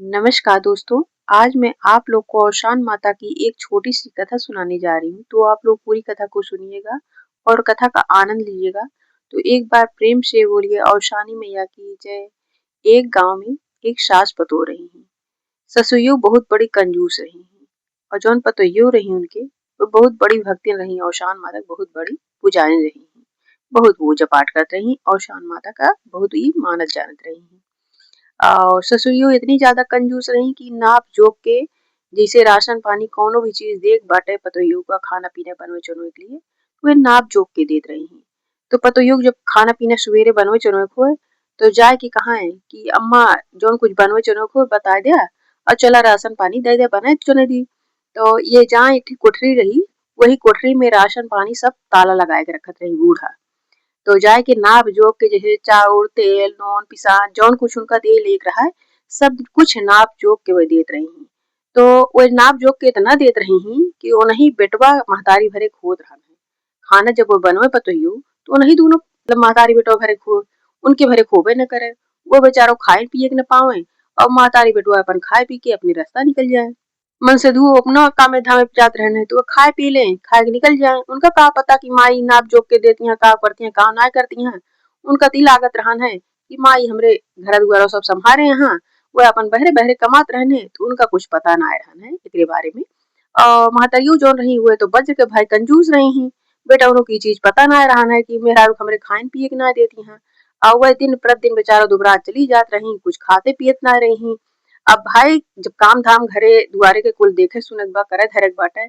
नमस्कार दोस्तों। आज मैं आप लोग को औशान माता की एक छोटी सी कथा सुनाने जा रही हूँ। तो आप लोग पूरी कथा को सुनिएगा और कथा का आनंद लीजिएगा। तो एक बार प्रेम से बोलिए औशानी मैया की जय। एक गांव में एक सास पतोह रही हैं। ससुइयो बहुत बड़ी कंजूस रही हैं और जौन पतोहियो रही उनके वो बहुत बड़ी भक्तिन रही। औशान माता की बहुत बड़ी पुजारिन रही हैं। बहुत पूजा पाठ करते रही। औशान माता का बहुत ही मानत जानत रही हैं। और ससुइयो इतनी ज्यादा कंजूस रही कि नाप जोख के जैसे राशन पानी कौनो भी चीज देख बाटे पतोहियो का खाना पीना बनवे चनवे के लिए वे नाप जोख के देत रही हैं। तो पतोहियो जब खाना पीना सवेरे बनवे चनवे को तो जाए कि कहाँ है कि अम्मा जौन कुछ बनवे चनवे को बता दिया और चला राशन पानी दे दे बनाए चने दी। तो ये जहाँ एक कोठरी रही वही कोठरी में राशन पानी सब ताला लगाए के रखत रही बूढ़ा। तो जाए के नाप जोख के जैसे चाउर तेल नून पिसान जौन कुछ उनका दे लेक रहा है सब कुछ नाप जोख के वह देत रही हैं। तो वह नाप जोख के इतना देत रही हैं कि वो नहीं बेटवा महतारी भरे खोद रहा है। खाना जब वो बनवे पतोहियो तो वो नहीं दोनों मतलब महतारी बेटवा भरे खो उनके भरे खोबे न करे। वो बेचारो खाए पिए के न पावे और महतारी बेटवा अपन खाए पी के अपनी रास्ता निकल जाए। मन से धू अपना कामे धामे जात रहने तो वो खाए पी ले खाए के निकल जाए। उनका का पता कि माई नाप जोख के देती हैं का करती हैं का ना करती हैं। उनका ती लागत रहन है कि माई हमरे घर दुआरा सब संभारे यहाँ वह अपन बहरे बहरे कमात रहने तो उनका कुछ पता ना आए रहन है एकरे बारे में। और महतरियो जोन रही हुए तो बज्र के भाई कंजूस रही हैं। बेटा उनको की चीज पता ना रहन है कि मेहरारू हमरे खाइन पिए के ना देती हैं। और वह दिन प्रतिदिन बेचारा दुबरा चली जात रही कुछ खाते पियत ना रही। अब भाई जब काम धाम घरे दुआरे के कुल देखे सुनत बा करे धरक बाटे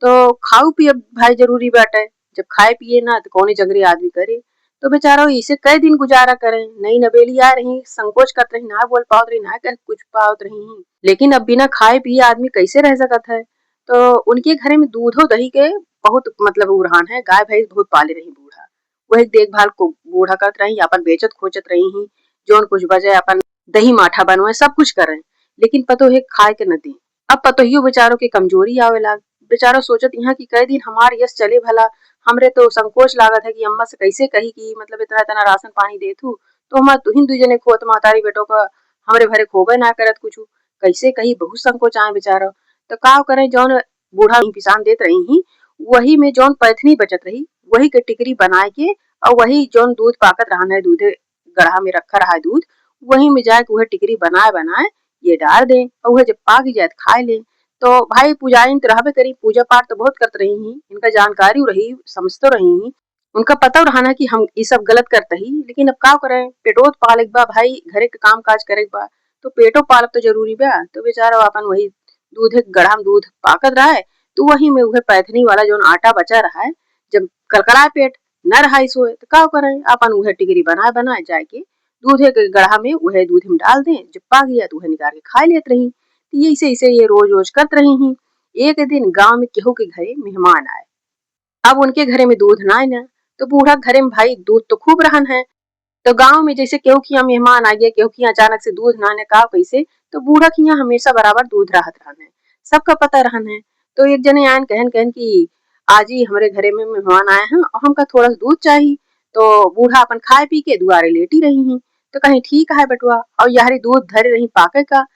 तो खाऊ पिए भाई जरूरी बाटे। जब खाए पिए ना तो कौने जगरे आदमी करे। तो बेचारा इसे कई दिन गुजारा करे नई नवेली आ रही संकोच करत रही ना बोल पावत रही ना कह कुछ पावत रही। लेकिन अब बिना खाए पिए आदमी कैसे रह सकत है। तो उनके घरे में दूधो दही के बहुत मतलब उड़ान है। गाय भैंस बहुत पाले रही बूढ़ा वही देखभाल को बूढ़ा करत रही अपन बेचत खोचत रही ही जोन कुछ बजे अपन दही माठा बनवाए सब कुछ करे लेकिन पतोहे खाए के न दे। अब पतोहियो बेचारों की कमजोरी आवे लाग। बेचारा सोचत यहाँ कि कई दिन हमार यश चले भला हमरे तो संकोच लागत है कि अम्मा से कैसे कही कि मतलब इतना इतना राशन पानी देथू तो हमार तुहिन दू जने खोत महतारी बेटों का हमरे भरे खोबे ना करत कुछ कैसे कही बहुत संकोच आए बेचारा। तो का करे जौन बूढ़ा पिसान देत रही ही वही में जौन पैथनी बचत रही वही के टिकरी बनाए के और वही जौन दूध पाकत रहा है दूधे गढ़ा में रखा रहा है दूध वही में जाए वह टिकरी बनाए बनाए ये डाल दे और वह जब पाक जाए तो खाए ले। तो भाई पुजारी तो रहबे करी पूजा पाठ तो बहुत करते रही ही इनका जानकारी रही समझ तो रही ही उनका पता रहना कि हम ये सब गलत करते ही लेकिन अब का करे पेटोत पाले बा भाई घरे के काम काज करे बा तो पेटो पालब तो जरूरी बा। तो बेचारा अपन वही दूध गढ़ा में दूध पाकत रहा है तो वही में वह पैथनी वाला जो आटा बचा रहा है जब कड़कड़ाए पेट न रहा सोए तो का करे अपन वह टिकरी बनाए बनाए जाए के दूधे के गढ़ा में वह दूध में डाल दें जब पक गया तो वह निकाल के खा लेत रही। तो ऐसे ऐसे ये रोज रोज करत रही ही। एक दिन गांव में केहू के घरे मेहमान आए। अब उनके घरे में दूध ना ना तो बूढ़ा घरे में भाई दूध तो खूब रहन है। तो गांव में जैसे केहू के यहाँ मेहमान आ गया केहू के यहाँ अचानक से दूध ना ने का कैसे तो बूढ़ा के यहाँ हमेशा बराबर दूध रहत रहन है सबका पता रहन है। तो एक जने आयन कहन कहन की आज ही हमारे घरे में मेहमान आए हैं और हमका थोड़ा सा दूध चाहिए। तो बूढ़ा अपन खाए पी के दुआरे लेटी रही हैं। तो कहीं ठीक है बेटुआ और यारी दूध धरे रही पाके का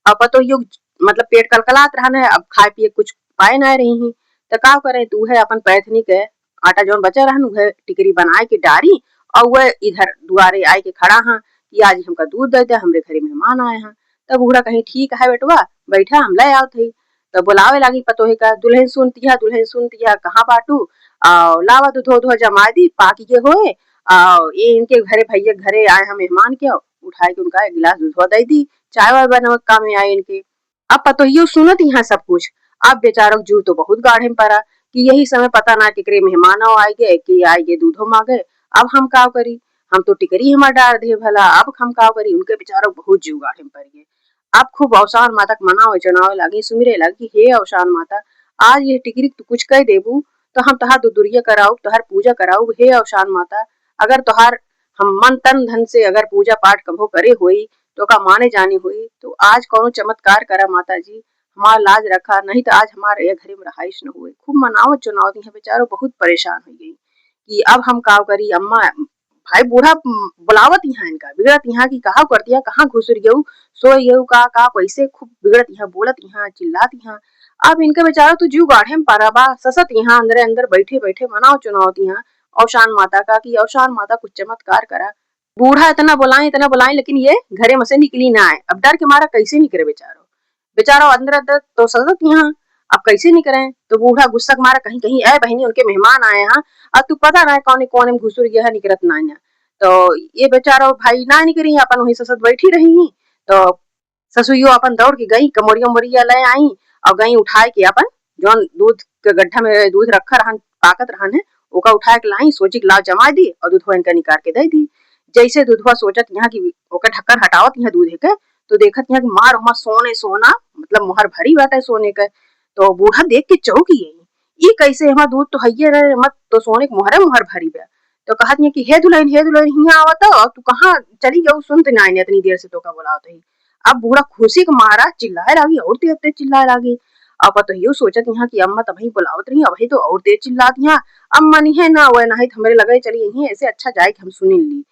अब तो यो मतलब पेट कलकलात रहन है अब खाए पिए कुछ पाए ना रही हैं। तो का करे तू है अपन पैथनी के आटा जौन बचा रहन वह टिकरी बनाए के डारी और वह इधर दुआरे आए के खड़ा हाँ कि आज हमका दूध दे दे हमरे घरे मेहमान आए हैं। तब बूढ़ा कहीं ठीक है बेटवा बैठा हम ले आओ थे। तो बुलावे लगी पतोहे का दुल्हन सुनतिया कहाँ बाटू लावा दूधो धो जमा दी पाकी के होए ये इनके घरे भैया घरे आए हैं मेहमान के उठाए के उनका एक गिलास दूधवा दे दी चाय वाय बनवा काम में आए इनके। अब पतोहियो सुनत यहाँ सब कुछ। अब बेचारों जू तो बहुत गाढ़े में पड़ा कि यही समय पता ना टिकरे मेहमान आए गए कि आए गए दूधो मांगे। अब हम का करी हम तो टिकरी हमार डार दे भला अब हम का करी उनके बेचारों बहुत जीव गाढ़े में पड़ गए। अब खूब अवसान माता के मनावे जनावे लगी सुमिरे लगी हे अवसान माता आज ये टिकरी तू कुछ कह देबू तो हम तहार दुदुरिया कराऊ तोहार पूजा कराऊ हे अवसान माता अगर तोहार हम मन तन धन से अगर पूजा पाठ कभो करे हुई तो का माने जाने हुई तो आज कौनो चमत्कार करा माता जी हमार लाज रखा नहीं तो आज हमारे ये घरे में रहाइश न हुए। खूब मनावत चुनावती है बेचारो बहुत परेशान हो गई कि अब हम का करी अम्मा भाई बूढ़ा बुलावत यहाँ इनका बिगड़त यहाँ की कहा कर दिया कहाँ घुसर गयू सो गयू का पैसे खूब बिगड़त यहाँ बोलत यहाँ चिल्लात यहाँ। अब इनके बेचारा तो जीव गाढ़े में पारा बा ससत यहाँ अंदर अंदर बैठे बैठे मनाओ चुनाव यहाँ औशान माता का कि औशान माता कुछ चमत्कार करा। बूढ़ा इतना बुलाए लेकिन ये घरे में से निकली ना आए। अब डर के मारा कैसे निकले बेचारो बेचारो अंदर अंदर तो सजत यहाँ अब कैसे नहीं करें। तो बूढ़ा गुस्सा मारा कहीं कहीं ऐ बहनी उनके मेहमान आए हैं अब तू पता ना कौन कौन में घुसुर गया है निकलत ना है। तो ये बेचारो भाई ना निकली अपन वही ससत बैठी रही तो ससुइयो अपन दौड़ के गई कमोरिया मोरिया ले आई और गई उठाए के अपन जौन दूध के गड्ढा में दूध रखा रहन पाकत रहन है ओका उठाए के लाई सोची के ला जमा दी और दूधवा इनका निकाल के दे दी। जैसे दूधवा सोचत यहाँ की ओका ढक्कन हटावत यहाँ दूध के तो देखत यहाँ मार वहाँ सोने सोना मतलब मोहर भरी बाटे सोने का। तो बूढ़ा देख के चौंक गई ये कैसे हमार दूध तो हइये रहे मत तो सोने के मोहरे मोहर भरी बा। तो कहत कि हे दुल्हन हियां आवत तू कहाँ चली गऊ सुनत ना इतनी देर से तो का बोलावत ही। अब बूढ़ा खुशी के मारा चिल्लाए लागी और तेज चिल्लाए लागी। अब तो यो सोचत यहाँ की अम्मा तभी बुलावत रही अब तो और तेज चिल्लात यहाँ अम्मा नहीं है ना वह नहीं हमरे लगे चली यही ऐसे अच्छा जाए कि हम सुनी ली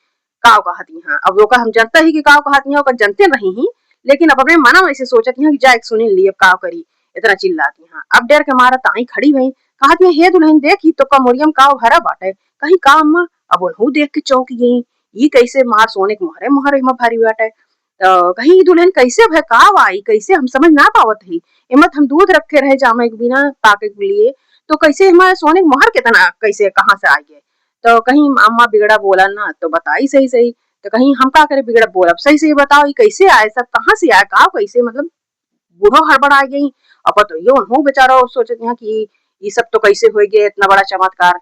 काव कहत यहाँ। अब लोग हम जनता ही कि काव कहत यहाँ जनते नहीं ही लेकिन अब अपने मना ऐसे सोचत यहाँ कि जाए सुनी ली अब काव करी इतना चिल्लात यहाँ। अब डर के मारा ताई खड़ी भई कहत हे दुल्हन देखी तो कमोरियम काव भरा बाटे कहीं का अम्मा। अब उन्हों देख के चौंक गई ये कैसे मार सोने के मोहरे मोहरे में भारी बाटे। तो कहीं दुल्हन कैसे भय काव आई कैसे हम समझ ना पावत ही इमत हम दूध रखे रहे जामे बिना पाके के लिए तो कैसे हमारे सोने के मोहर कितना कैसे कहाँ से आ गए। तो कहीं अम्मा बिगड़ा बोला ना तो बताई सही सही तो कहीं हम का करे बिगड़ा बोला सही सही बताओ ये कैसे आए सब कहाँ से आए का कैसे मतलब बूढ़ो हड़बड़ा गई। अब तो यो हूँ बेचारा सोचत यहाँ कि ये सब तो कैसे हो गए इतना बड़ा चमत्कार।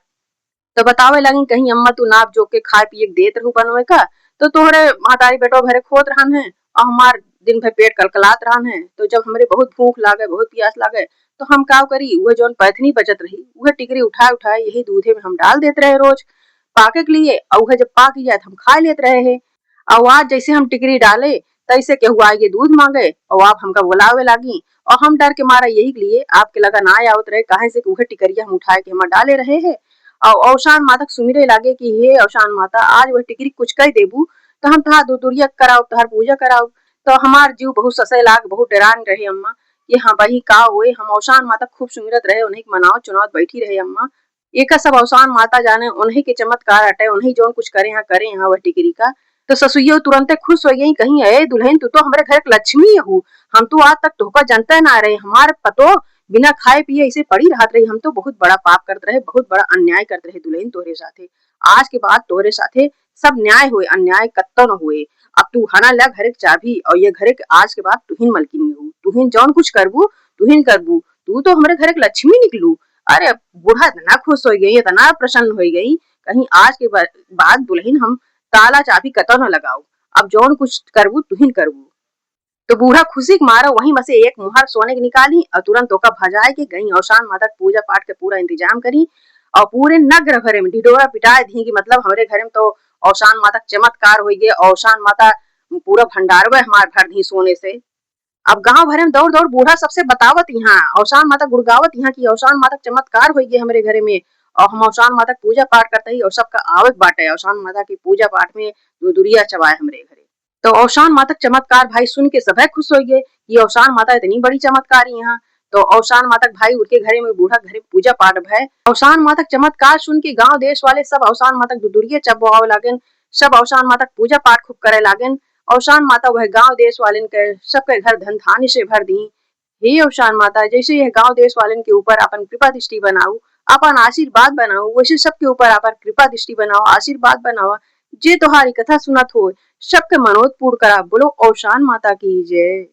तो बतावे लगी कहीं अम्मा तू नाप जो के खाए पिए देत रहू बनवे का तो तोहरे महतारी बेटो भरे खोत रहन है और हमार दिन भर पेट कलकलात रहन है। तो जब हमरे बहुत भूख लागे बहुत प्यास लागे तो हम का करी वह जौन पैथनी बचत रही वह टिकरी उठाए उठाए यही दूधे में हम डाल देते रहे रोज पाके के लिए और वह जब पाक जाए तो हम खा लेते रहे है। और आज जैसे हम टिकरी डाले तैसे केहू आगे दूध मांगे और आप हमका बुलावे लागी और हम डर के मारा यही के लिए आपके लगा ना आवत रहे काहे से वह टिकरिया हम उठाए के हम डाले रहे है। और औशान माता सुमिरे लागे कि हे औशान माता आज वह टिकरी कुछ कह देबू तो हम तहार दूतुरिया कराओ तहार पूजा कराओ। तो हमार जीव बहुत ससे लाग बहुत डरान रहे अम्मा कि हाँ भाई का हुए हम औशान माता खूब सुमिरत रहे उन्हीं मनाओ चुनाव बैठी रहे अम्मा एक सब औसान माता जाने उन्हीं के चमत्कार हटे उन्हीं जौन कुछ करे यहाँ वह टिकरी का। तो ससुइयो तुरंते खुश हो गई कहीं ए दुल्हन तू तो हमारे घर की लक्ष्मी हूँ हम तो आज तक तोहका जनता ना रहे हमारे पतो बिना खाए पिए ऐसे पड़ी रहत रही हम तो बहुत बड़ा पाप करते रहे बहुत बड़ा अन्याय करते रहे दुल्हन तोहरे साथे आज के बाद तोहरे साथे सब न्याय हुए अन्याय कत्तो न हुए। अब तू हना ला घरे की चाबी और ये घरे आज के बाद तुहिन मलकिनी हूँ तुहिन जौन कुछ करबू तुहिन करबू तू तो हमारे घरे की लक्ष्मी निकलू। अरे बूढ़ा इतना खुश हो गई इतना प्रसन्न हो गई कहीं आज के बाद दुल्हन हम ताला चाबी कतो न लगाओ अब जौन कुछ करबू तुहिन करबू। तो बूढ़ा खुशी के मारा वहीं में से एक मुहर सोने की निकाली और तुरंत ओका भजाए के गई औशान माता पूजा पाठ के पूरा इंतजाम करी और पूरे नगर भरे में ढिढोरा पिटाए दी कि मतलब हमारे घर में तो औशान माता चमत्कार हो गए औशान माता पूरा भंडारवा हमार भर दी सोने से। अब गांव भरे में दौड़ दौड़ बूढ़ा सबसे बतावत यहाँ औशान माता गुड़गावत यहाँ की औशान माता चमत्कार हो गए हमारे घरे में और हम औशान माता पूजा पाठ करते ही और सबका आवक बाटे औशान माता की पूजा पाठ में दुरिया चबाए हमारे घरे। तो औशान माता चमत्कार भाई सुन के सब खुश हो गए ये औशान माता इतनी बड़ी चमत्कारी यहाँ। तो औशान माता भाई उनके घरे में बूढ़ा घरे पूजा पाठ भय औशान माता चमत्कार सुन के गांव देश वाले सब औशान माता दुदुरिया चबावे लागेन सब औशान माता पूजा पाठ खूब करे लागेन। औशान माता वह गांव देश वाले के सबके घर धन धान्य से भर दी। हे औशान माता जैसे यह गांव देश वाले के ऊपर अपन कृपा दृष्टि बनाऊ अपन आशीर्वाद बनाऊ वैसे सबके ऊपर अपन कृपा दृष्टि बनाओ आशीर्वाद बनाओ जे तुम्हारी कथा सुनत हो सबके मनोद पूर्ण करा बोलो औशान माता की जय।